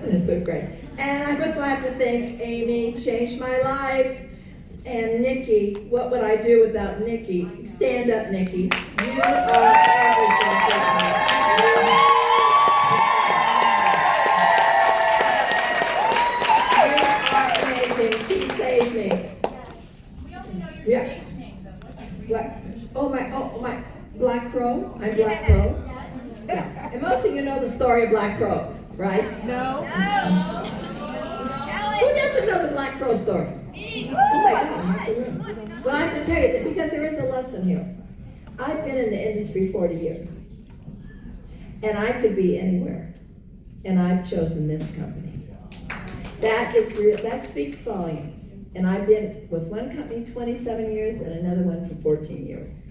That's so great. And first of all, I have to thank Amy, changed my life. And Nikki, what would I do without Nikki? Stand up, Nikki. You are everything to us. You are amazing. She saved me. We only know your Yeah. stage name, though. What? Oh, my Black Crow. I'm Black Crow. Yeah. And most of you know the story of Black Crow, right? No. Who doesn't know the Black Crow story? Oh my God. Well, I have to tell you that because there is a lesson here. I've been in the industry 40 years. And I could be anywhere. And I've chosen this company. That is real. That speaks volumes. And I've been with one company 27 years and another one for 14 years.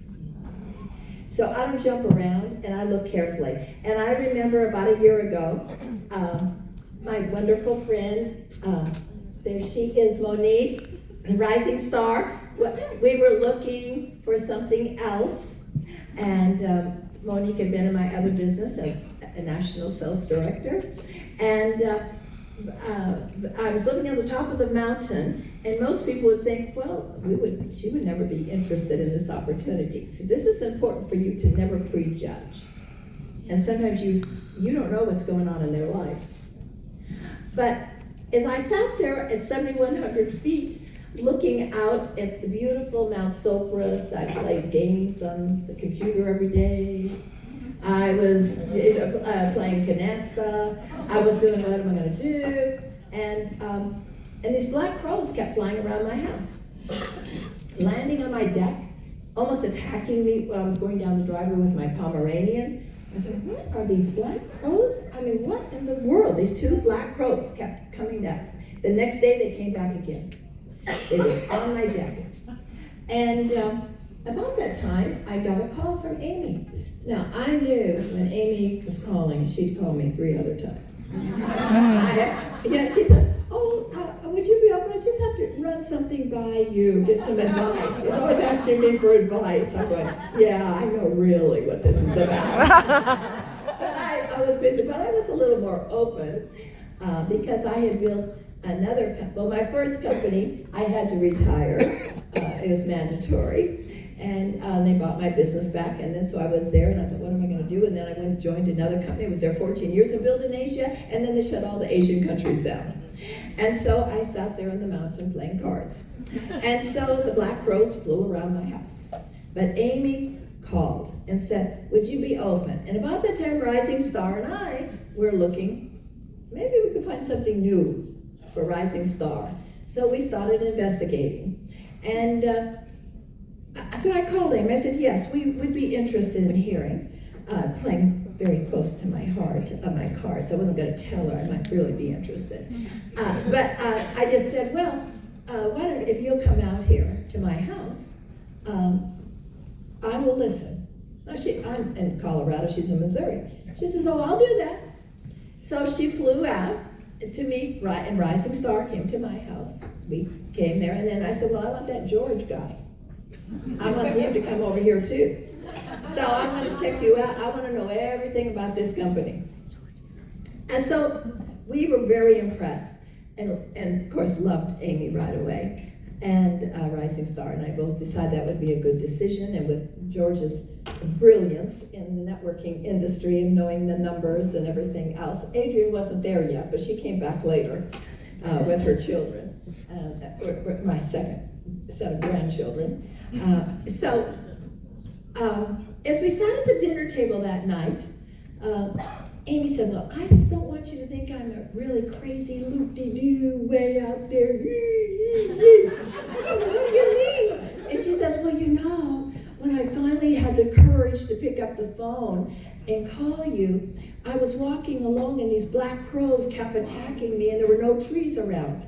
So I don't jump around and I look carefully. And I remember about a year ago, my wonderful friend, there she is, Monique, the rising star. We were looking for something else. And Monique had been in my other business as a national sales director. And I was living on the top of the mountain, and most people would think, well, she would never be interested in this opportunity. See, this is important for you to never prejudge. And sometimes you don't know what's going on in their life. But as I sat there at 7,100 feet, looking out at the beautiful Mount Sopris, I played games on the computer every day. I was playing canasta. I was doing what am I going to do? And these black crows kept flying around my house, landing on my deck, almost attacking me while I was going down the driveway with my Pomeranian. I was like, what are these black crows? I mean, what in the world? These two black crows kept coming down. The next day they came back again. They were on my deck. And about that time, I got a call from Amy. Now, I knew when Amy was calling, she'd call me 3 other times. She said, would you be open? I just have to run something by you, get some advice. She's always asking me for advice. I'm going, yeah, I know really what this is about. But I was busy, but I was a little more open because I had built another company. Well, my first company, I had to retire. It was mandatory. And they bought my business back, and then so I was there, and I thought, what am I going to do? And then I went and joined another company. I was there 14 years and built in Asia, and then they shut all the Asian countries down. And so I sat there on the mountain playing cards. And so the black crows flew around my house. But Amy called and said, would you be open? And about that time, Rising Star and I were looking, maybe we could find something new for Rising Star. So we started investigating. And so I called him. I said, yes, we would be interested in hearing, playing very close to my heart on my cards. I wasn't going to tell her. I might really be interested. But I just said, well, why don't, if you'll come out here to my house, I will listen. Now, I'm in Colorado. She's in Missouri. She says, oh, I'll do that. So she flew out to me, and Rising Star came to my house. We came there, and then I said, well, I want that George guy. I want him to come over here too. So I want to check you out. I want to know everything about this company. And so we were very impressed and of course loved Amy right away. And Rising Star and I both decided that would be a good decision. And with George's brilliance in the networking industry and knowing the numbers and everything else, Adrienne wasn't there yet, but she came back later with her children, my second set of grandchildren. As we sat at the dinner table that night, Amy said, well, I just don't want you to think I'm a really crazy loop-de-doo way out there. I said, well, what do you mean? And she says, well, you know, when I finally had the courage to pick up the phone and call you, I was walking along and these black crows kept attacking me and there were no trees around.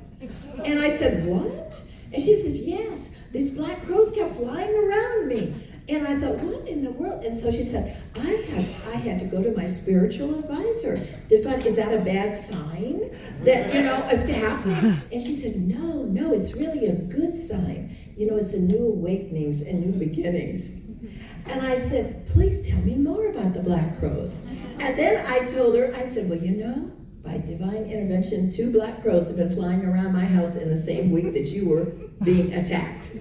And I said, what? And she says, yes, these black crows kept flying around me. And I thought, what in the world? And so she said, I had to go to my spiritual advisor to find, is that a bad sign that, it's happening? And she said, no, it's really a good sign. It's a new awakenings and new beginnings. And I said, please tell me more about the black crows. And then I told her, I said, well, by divine intervention, 2 black crows have been flying around my house in the same week that you were being attacked. So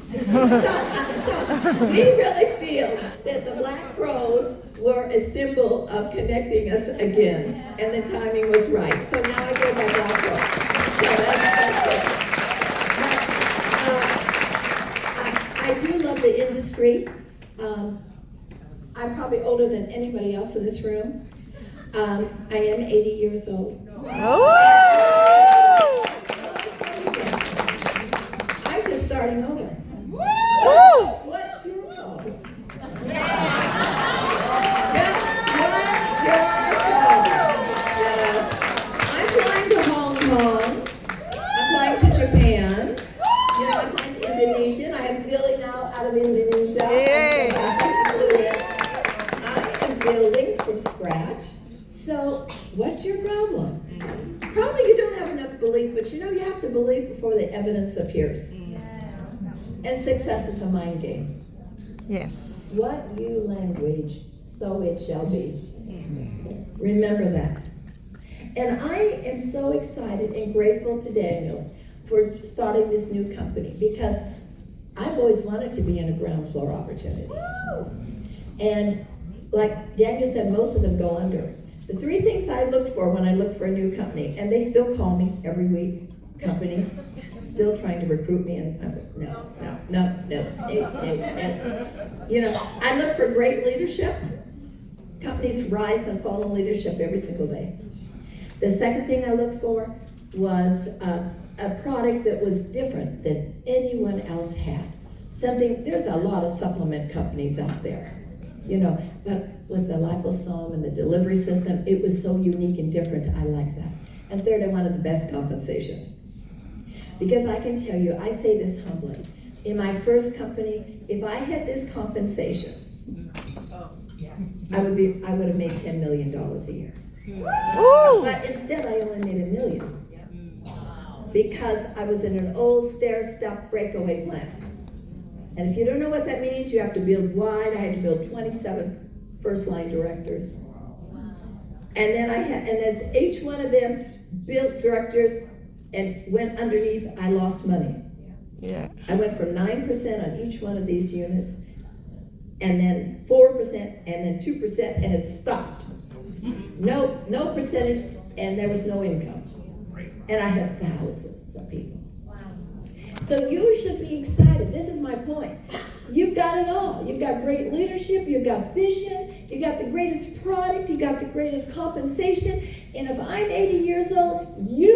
we really feel that the black crows were a symbol of connecting us again, and the timing was right. So now I go by black crows. So that's it. But, I do love the industry. I'm probably older than anybody else in this room. I am 80 years old. I'm just starting over. So, what's your problem? What's your problem? I'm flying to Hong Kong. I'm flying to Japan. I'm flying to Indonesia. I am Billy now out of Indonesia. Yay. I am building from scratch. So, what's your problem? Probably you don't have enough belief, but you have to believe before the evidence appears. And success is a mind game. Yes. What you language, so it shall be. Remember that. And I am so excited and grateful to Daniel for starting this new company, because I've always wanted to be in a ground floor opportunity. And like Daniel said, most of them go under. The 3 things I look for when I look for a new company, and they still call me every week, companies still trying to recruit me, and I'm like, no. I look for great leadership. Companies rise and fall in leadership every single day. The second thing I looked for was a product that was different than anyone else had. There's a lot of supplement companies out there, but with the liposome and the delivery system, it was so unique and different. I like that. And third, I wanted the best compensation. Because I can tell you, I say this humbly, in my first company, if I had this compensation, I would have made $10 million a year. Ooh. But instead, I only made $1 million. Because I was in an old stair-step breakaway plant. And if you don't know what that means, you have to build wide. I had to build 27 first-line directors. And then as each one of them built directors and went underneath, I lost money. Yeah. I went from 9% on each one of these units, and then 4%, and then 2%, and it stopped. No percentage, and there was no income. And I had thousands of people. So you should be excited. This is my point. You've got it all. You've got great leadership. You've got vision. You've got the greatest product. You've got the greatest compensation. And if I'm 80 years old, you